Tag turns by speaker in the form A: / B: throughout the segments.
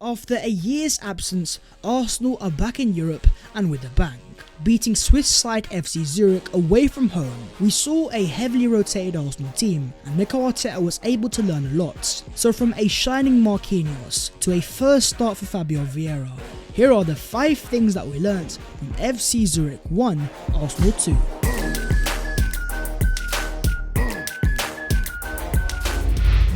A: After a year's absence, Arsenal are back in Europe and with a bang. Beating Swiss side FC Zurich away from home, we saw a heavily rotated Arsenal team, and Mikel Arteta was able to learn a lot. So from a shining Marquinhos to a first start for Fabio Vieira, here are the 5 things that we learnt from FC Zurich 1, Arsenal 2.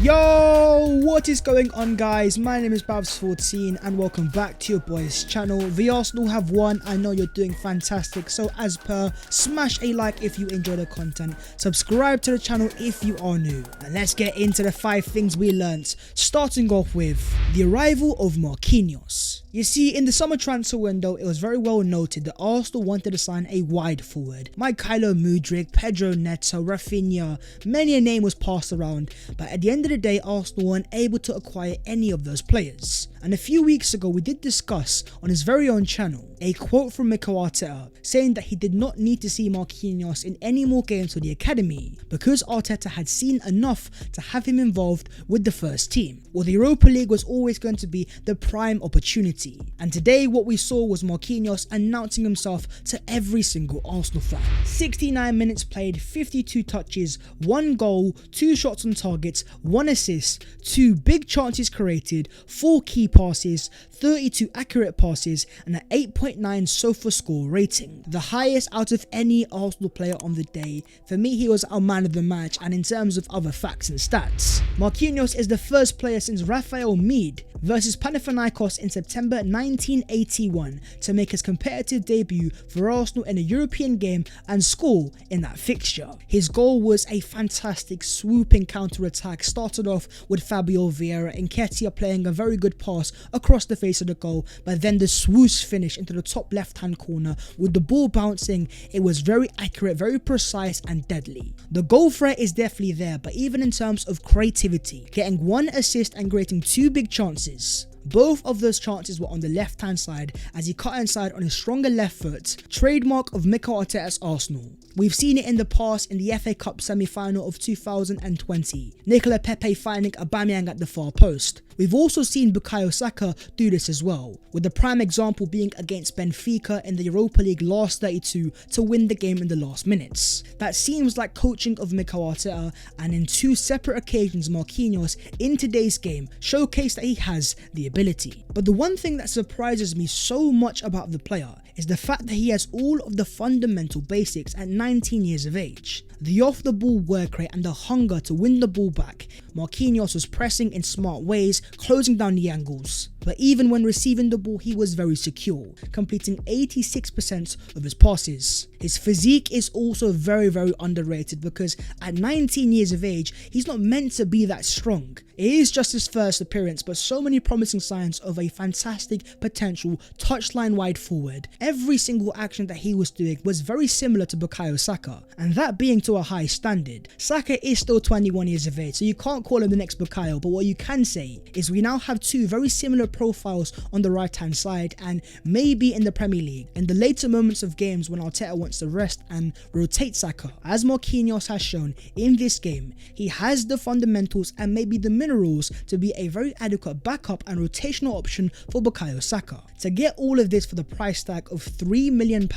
A: Yo, what is going on, guys? My name is Babs14 and welcome back to your boys channel. The Arsenal have won. I know you're doing fantastic, so as per, smash a like if you enjoy the content, subscribe to the channel if you are new, and let's get into the 5 things we learnt, starting off with the arrival of Marquinhos. You see, in the summer transfer window, it was very well noted that Arsenal wanted to sign a wide forward. Mykhailo Mudryk, Pedro Neto, Rafinha, many a name was passed around, but at the end of the day, Arsenal weren't able to acquire any of those players. And a few weeks ago, we did discuss on his very own channel a quote from Mikel Arteta saying that he did not need to see Marquinhos in any more games for the academy because Arteta had seen enough to have him involved with the first team. Well, the Europa League was always going to be the prime opportunity. And today what we saw was Marquinhos announcing himself to every single Arsenal fan. 69 minutes played, 52 touches, 1 goal, 2 shots on target, 1 assist, 2 big chances created, 4 key passes, 32 accurate passes, and an 8.9 SOFA score rating. The highest out of any Arsenal player on the day. For me, he was our man of the match, and in terms of other facts and stats, Marquinhos is the first player since Rafael Mead versus Panathinaikos in September 1981 to make his competitive debut for Arsenal in a European game and score in that fixture. His goal was a fantastic swooping counter-attack, started off with Fabio Vieira and Nketiah playing a very good pass across the face of the goal, but then the swoosh finish into the top left hand corner with the ball bouncing. It was very accurate, very precise and deadly. The goal threat is definitely there, but even in terms of creativity, getting 1 assist and creating 2 big chances. Both of those chances were on the left hand side as he cut inside on his stronger left foot, trademark of Mikel Arteta's Arsenal. We've seen it in the past in the FA Cup semi-final of 2020, Nicola Pepe finding Aubameyang at the far post. We've also seen Bukayo Saka do this as well, with the prime example being against Benfica in the Europa League last 32 to win the game in the last minutes. That seems like coaching of Mikel Arteta, and in 2 separate occasions Marquinhos in today's game showcased that he has the ability. But the one thing that surprises me so much about the player is the fact that he has all of the fundamental basics at 19 years of age. The off-the-ball work rate and the hunger to win the ball back. Marquinhos was pressing in smart ways, closing down the angles. But even when receiving the ball, he was very secure, completing 86% of his passes. His physique is also very underrated because at 19 years of age, he's not meant to be that strong. It is just his first appearance, but so many promising signs of a fantastic potential touchline wide forward. Every single action that he was doing was very similar to Bukayo Saka, and that being to a high standard. Saka is still 21 years of age, so you can't call him the next Bukayo, but what you can say is we now have 2 very similar profiles on the right hand side, and maybe in the Premier League, in the later moments of games when Arteta wants to rest and rotate Saka, as Marquinhos has shown in this game, he has the fundamentals and maybe the minerals to be a very adequate backup and rotational option for Bukayo Saka. To get all of this for the price tag of £3 million,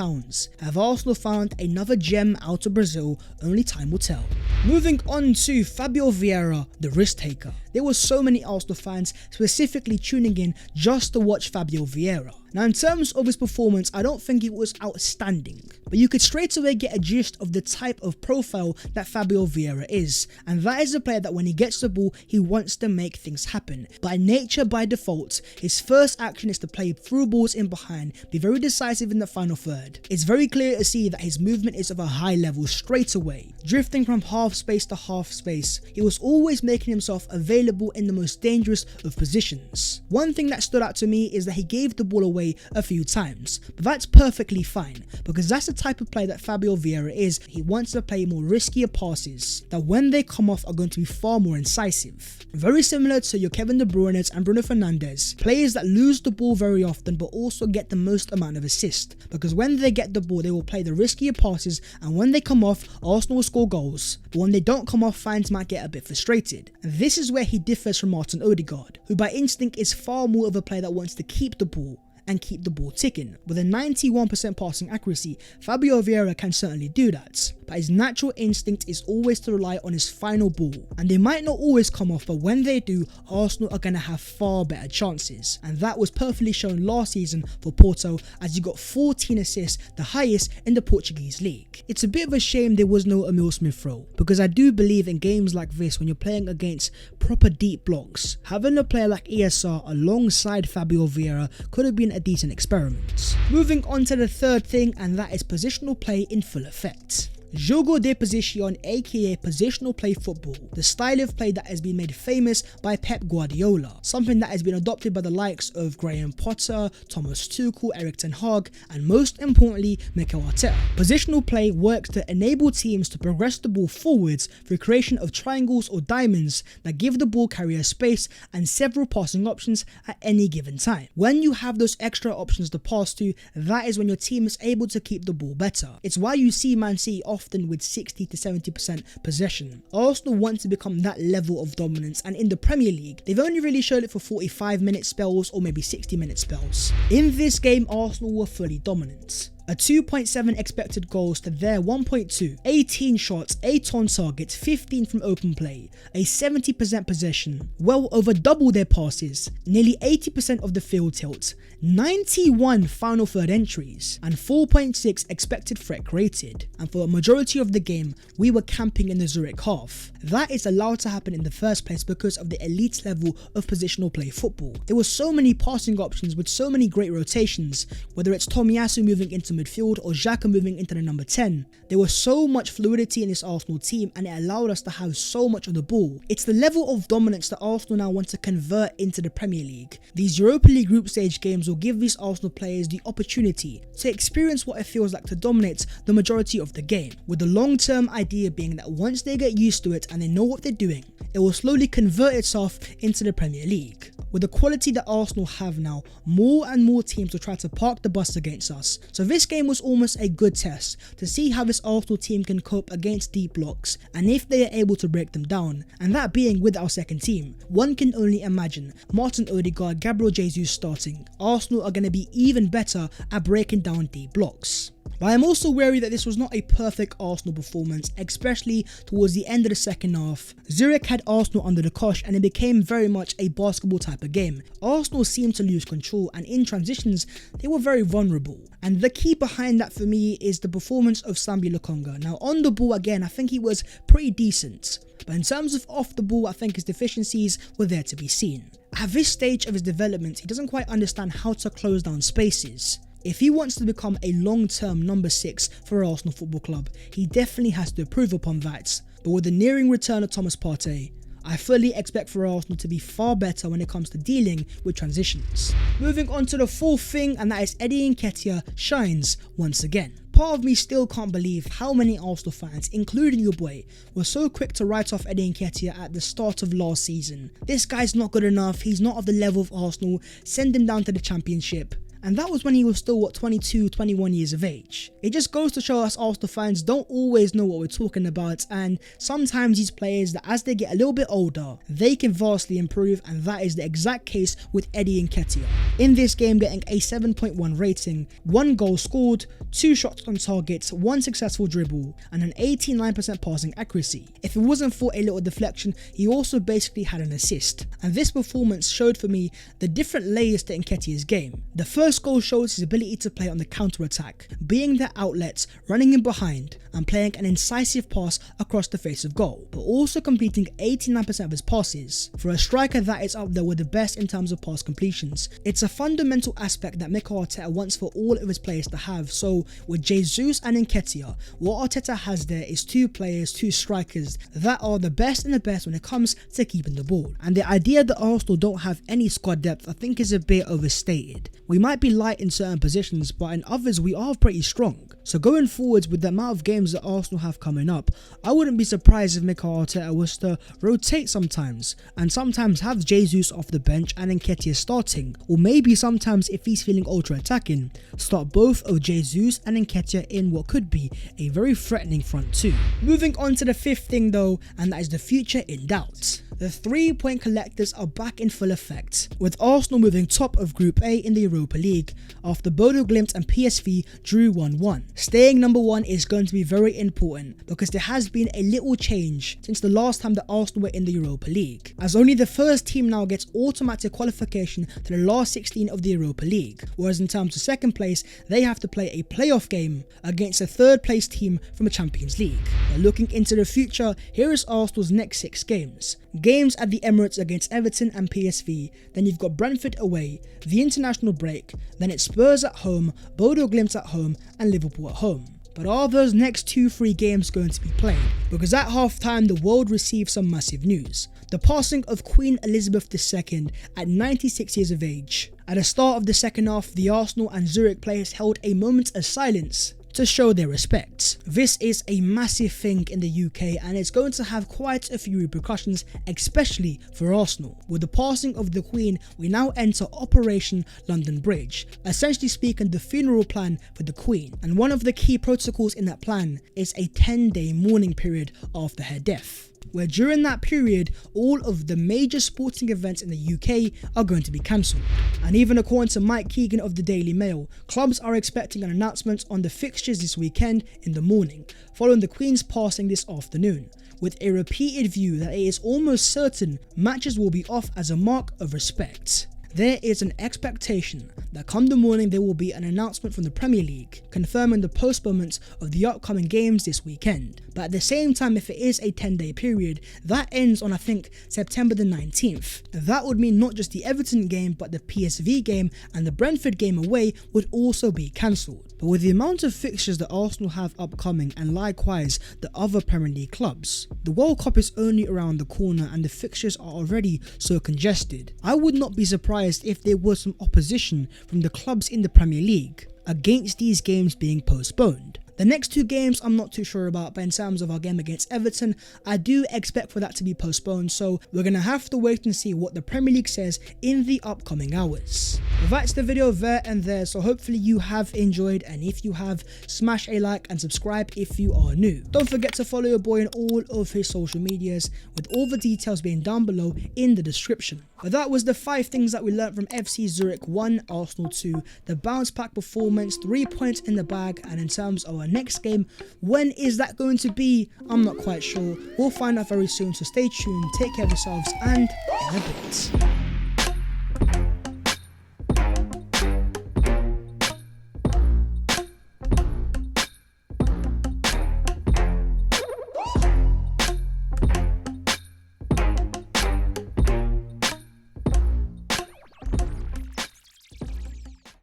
A: have Arsenal found another gem out of Brazil? Only time will tell. Moving on to Fabio Vieira, the risk taker. There were so many Arsenal fans specifically tuning in just to watch Fabio Vieira. Now, in terms of his performance, I don't think it was outstanding, but you could straight away get a gist of the type of profile that Fabio Vieira is, and that is a player that when he gets the ball, he wants to make things happen. By nature, by default, his first action is to play through balls in behind, be very decisive in the final third. It's very clear to see that his movement is of a high level straight away, drifting from half space to half space. He was always making himself available in the most dangerous of positions. One thing that stood out to me is that he gave the ball away away a few times, but that's perfectly fine because that's the type of player that Fabio Vieira is. He wants to play more riskier passes that when they come off are going to be far more incisive. Very similar to your Kevin De Bruyne's and Bruno Fernandes, players that lose the ball very often but also get the most amount of assist, because when they get the ball they will play the riskier passes, and when they come off, Arsenal will score goals, but when they don't come off, fans might get a bit frustrated. And this is where he differs from Martin Odegaard, who by instinct is far more of a player that wants to keep the ball and keep the ball ticking. With a 91% passing accuracy, Fabio Vieira can certainly do that, but his natural instinct is always to rely on his final ball, and they might not always come off, but when they do, Arsenal are going to have far better chances, and that was perfectly shown last season for Porto as he got 14 assists, the highest in the Portuguese league. It's a bit of a shame there was no Emil Smith-Rowe, because I do believe in games like this, when you're playing against proper deep blocks, having a player like ESR alongside Fabio Vieira could have been a decent experiment. Moving on to the third thing, and that is positional play in full effect. Jogo de posición, aka positional play football, the style of play that has been made famous by Pep Guardiola, something that has been adopted by the likes of Graham Potter, Thomas Tuchel, Erik ten Hag, and most importantly, Mikel Arteta. Positional play works to enable teams to progress the ball forwards through creation of triangles or diamonds that give the ball carrier space and several passing options at any given time. When you have those extra options to pass to, that is when your team is able to keep the ball better. It's why you see Man City often with 60 to 70% possession. Arsenal want to become that level of dominance, and in the Premier League, they've only really showed it for 45-minute spells or maybe 60-minute spells. In this game, Arsenal were fully dominant. A 2.7 expected goals to their 1.2, 18 shots, 8 on target, 15 from open play, a 70% possession, well over double their passes, nearly 80% of the field tilt, 91 final third entries, and 4.6 expected threat created. And for a majority of the game, we were camping in the Zurich half. That is allowed to happen in the first place because of the elite level of positional play football. There were so many passing options with so many great rotations, whether it's Tomiyasu moving into midfield or Xhaka moving into the number 10. There was so much fluidity in this Arsenal team, and it allowed us to have so much of the ball. It's the level of dominance that Arsenal now want to convert into the Premier League. These Europa League group stage games will give these Arsenal players the opportunity to experience what it feels like to dominate the majority of the game, with the long-term idea being that once they get used to it and they know what they're doing, it will slowly convert itself into the Premier League. With the quality that Arsenal have now, more and more teams will try to park the bus against us. So this game was almost a good test to see how this Arsenal team can cope against deep blocks and if they are able to break them down, and that being with our second team. One can only imagine Martin Odegaard, Gabriel Jesus starting. Arsenal are going to be even better at breaking down deep blocks. But I am also wary that this was not a perfect Arsenal performance, especially towards the end of the second half. Zurich had Arsenal under the cosh and it became very much a basketball type of game. Arsenal seemed to lose control, and in transitions they were very vulnerable. And the key behind that for me is the performance of Sambi Lokonga. Now on the ball again, I think he was pretty decent, but in terms of off the ball, I think his deficiencies were there to be seen. At this stage of his development, he doesn't quite understand how to close down spaces. If he wants to become a long-term number 6 for Arsenal Football Club, he definitely has to improve upon that. But with the nearing return of Thomas Partey, I fully expect for Arsenal to be far better when it comes to dealing with transitions. Moving on to the fourth thing, and that is Eddie Nketiah shines once again. Part of me still can't believe how many Arsenal fans, including your boy, were so quick to write off Eddie Nketiah at the start of last season. This guy's not good enough, he's not of the level of Arsenal, send him down to the Championship. And that was when he was still, 22, 21 years of age. It just goes to show us Arsenal fans don't always know what we're talking about, and sometimes these players, that as they get a little bit older, they can vastly improve, and that is the exact case with Eddie Nketiah. In this game, getting a 7.1 rating, 1 goal scored, 2 shots on target, 1 successful dribble, and an 89% passing accuracy. If it wasn't for a little deflection, he also basically had an assist. And this performance showed for me the different layers to Nketiah's game. The first goal shows his ability to play on the counter-attack, being the outlets, running in behind, and playing an incisive pass across the face of goal, but also completing 89% of his passes. For a striker that is up there with the best in terms of pass completions, it's a fundamental aspect that Mikel Arteta wants for all of his players to have. So with Jesus and Nketiah, what Arteta has there is two players, two strikers that are the best in the best when it comes to keeping the ball. And the idea that Arsenal don't have any squad depth I think is a bit overstated. We might be light in certain positions, but in others we are pretty strong. So going forwards with the amount of games that Arsenal have coming up, I wouldn't be surprised if Mikel Arteta was to rotate sometimes, and sometimes have Jesus off the bench and Nketiah starting, or maybe sometimes if he's feeling ultra attacking, start both of Jesus and Nketiah in what could be a very threatening front two. Moving on to the fifth thing though, and that is the future in doubt. The 3-point collectors are back in full effect, with Arsenal moving top of Group A in the Europa League after Bodo Glimt and PSV drew 1-1. Staying number 1 is going to be very important because there has been a little change since the last time that Arsenal were in the Europa League, as only the first team now gets automatic qualification to the last 16 of the Europa League, whereas in terms of second place they have to play a playoff game against a third place team from the Champions League. But looking into the future, here is Arsenal's next 6 games. Games at the Emirates against Everton and PSV, then you've got Brentford away, the international break, then it's Spurs at home, Bodo Glimt at home and Liverpool at home. But are those next 2-3 games going to be played? Because at half time the world received some massive news. The passing of Queen Elizabeth II at 96 years of age. At the start of the second half, the Arsenal and Zurich players held a moment of silence to show their respect. This is a massive thing in the UK and it's going to have quite a few repercussions, especially for Arsenal. With the passing of the Queen, we now enter Operation London Bridge, essentially speaking the funeral plan for the Queen, and one of the key protocols in that plan is a 10-day mourning period after her death, where during that period all of the major sporting events in the UK are going to be cancelled. And even according to Mike Keegan of the Daily Mail, clubs are expecting an announcement on the fixtures this weekend in the morning, following the Queen's passing this afternoon, with a repeated view that it is almost certain matches will be off as a mark of respect. There is an expectation that come the morning there will be an announcement from the Premier League confirming the postponement of the upcoming games this weekend. But at the same time, if it is a 10-day period, that ends on I think September the 19th. That would mean not just the Everton game but the PSV game and the Brentford game away would also be cancelled. But with the amount of fixtures that Arsenal have upcoming and likewise the other Premier League clubs, the World Cup is only around the corner and the fixtures are already so congested. I would not be surprised if there was some opposition from the clubs in the Premier League against these games being postponed. The next 2 games I'm not too sure about, but in terms of our game against Everton, I do expect for that to be postponed, so we're going to have to wait and see what the Premier League says in the upcoming hours. But that's the video there and there, so hopefully you have enjoyed, and if you have, smash a like and subscribe if you are new. Don't forget to follow your boy on all of his social medias, with all the details being down below in the description. But that was the 5 things that we learned from FC Zurich 1, Arsenal 2, the bounce back performance, 3 points in the bag, and in terms of our next game, when is that going to be? I'm not quite sure. We'll find out very soon, so stay tuned, take care of yourselves, and in a bit.